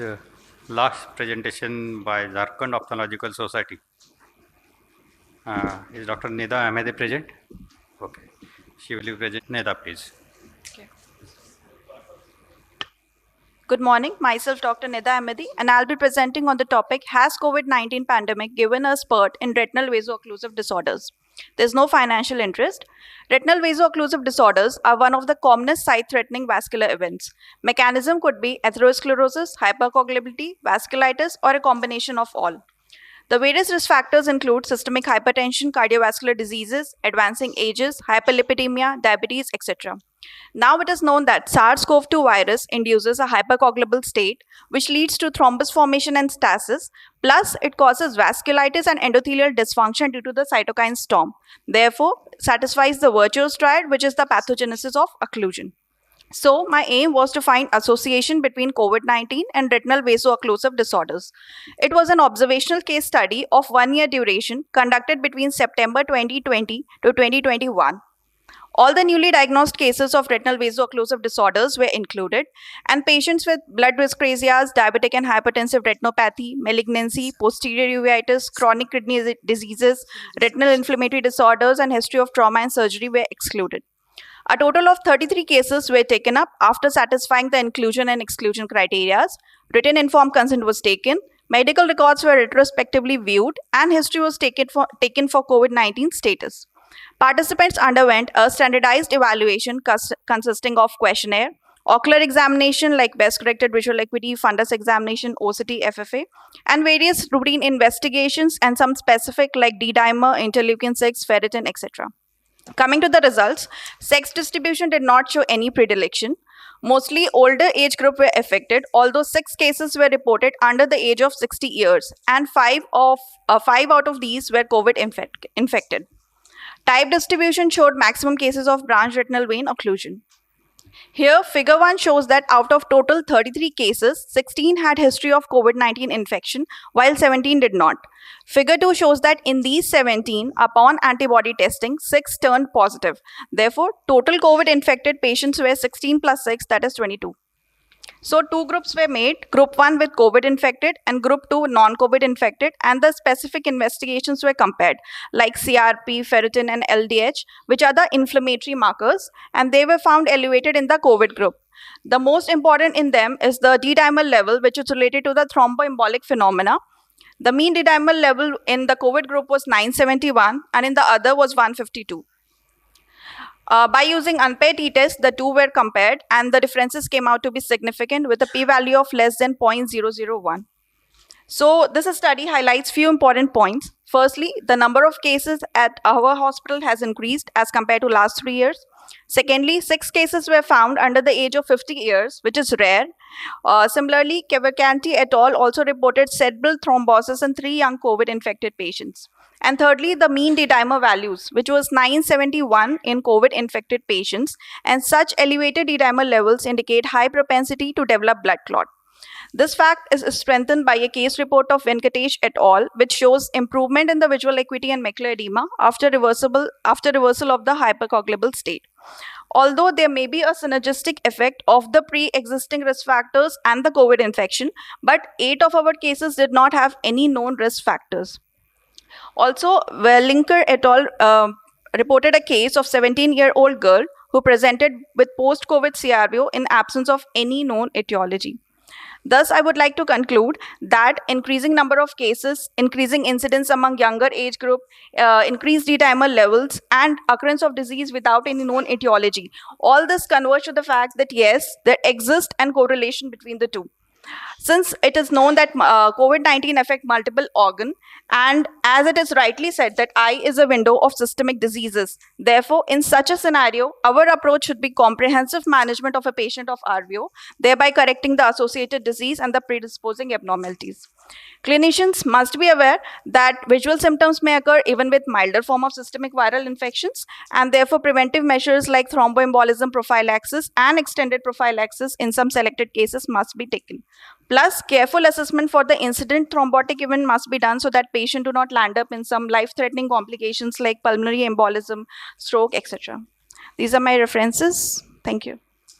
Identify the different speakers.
Speaker 1: The last presentation by Jharkhand Ophthalmological Society. Is Dr. NEDA AHMADI present? Okay. She will be present. NEDA, please.
Speaker 2: Okay. Good morning. Myself, Dr. NEDA AHMADI, and I'll be presenting on the topic, Has COVID-19 pandemic given a spurt in retinal vaso-occlusive disorders? There's no financial interest. Retinal vaso-occlusive disorders are one of the commonest sight-threatening vascular events. Mechanism could be atherosclerosis, hypercoagulability, vasculitis, or a combination of all. The various risk factors include systemic hypertension, cardiovascular diseases, advancing ages, hyperlipidemia, diabetes, etc. Now it is known that SARS-CoV-2 virus induces a hypercoagulable state, which leads to thrombus formation and stasis, plus it causes vasculitis and endothelial dysfunction due to the cytokine storm. Therefore, satisfies the virtuous triad, which is the pathogenesis of occlusion. So my aim was to find association between COVID-19 and retinal vaso-occlusive disorders. It was an observational case study of 1 year duration conducted between September 2020 to 2021. All the newly diagnosed cases of retinal vaso-occlusive disorders were included, and patients with blood dyscrasias, diabetic and hypertensive retinopathy, malignancy, posterior uveitis, chronic kidney diseases, retinal inflammatory disorders, and history of trauma and surgery were excluded. A total of 33 cases were taken up after satisfying the inclusion and exclusion criteria. Written informed consent was taken, medical records were retrospectively viewed, and history was taken for COVID-19 status. Participants underwent a standardized evaluation consisting of questionnaire, ocular examination like best corrected visual acuity, fundus examination, OCT, FFA, and various routine investigations and some specific like D-dimer, interleukin-6, ferritin, etc. Coming to the results, sex distribution did not show any predilection. Mostly older age group were affected, although 6 cases were reported under the age of 60 years, and 5 out of these were COVID infected. Type distribution showed maximum cases of branch retinal vein occlusion. Here, figure 1 shows that out of total 33 cases, 16 had history of COVID-19 infection, while 17 did not. Figure 2 shows that in these 17, upon antibody testing, 6 turned positive. Therefore, total COVID-infected patients were 16 plus 6, that is 22. So 2 groups were made, group 1 with COVID infected and group 2 non-COVID infected, and the specific investigations were compared like CRP, ferritin and LDH, which are the inflammatory markers, and they were found elevated in the COVID group. The most important in them is the D-dimer level, which is related to the thromboembolic phenomena. The mean D-dimer level in the COVID group was 971 and in the other was 152. By using unpaired t-test, the two were compared and the differences came out to be significant with a p-value of less than 0.001. So this study highlights few important points. Firstly, the number of cases at our hospital has increased as compared to last 3 years. Secondly, 6 cases were found under the age of 50 years, which is rare. Similarly, Cavalcanti et al. Also reported cerebral thrombosis in 3 young COVID-infected patients. And thirdly, the mean D-dimer values, which was 971 in COVID-infected patients, and such elevated D-dimer levels indicate high propensity to develop blood clot. This fact is strengthened by a case report of Venkatesh et al., which shows improvement in the visual acuity and macular edema after reversal of the hypercoagulable state. Although there may be a synergistic effect of the pre-existing risk factors and the COVID infection, but 8 of our cases did not have any known risk factors. Also, Linker et al. Reported a case of 17-year-old girl who presented with post-COVID CRVO in absence of any known etiology. Thus, I would like to conclude that increasing number of cases, increasing incidence among younger age group, increased D-dimer levels, and occurrence of disease without any known etiology, all this converge to the fact that yes, there exists a correlation between the two. Since it is known that COVID-19 affect multiple organs, and as it is rightly said that eye is a window of systemic diseases, therefore, in such a scenario, our approach should be comprehensive management of a patient of RVO, thereby correcting the associated disease and the predisposing abnormalities. Clinicians must be aware that visual symptoms may occur even with milder form of systemic viral infections, and therefore preventive measures like thromboembolism prophylaxis and extended prophylaxis in some selected cases must be taken. Plus, careful assessment for the incident thrombotic event must be done so that patient do not land up in some life-threatening complications like pulmonary embolism, stroke, etc. These are my references. Thank you.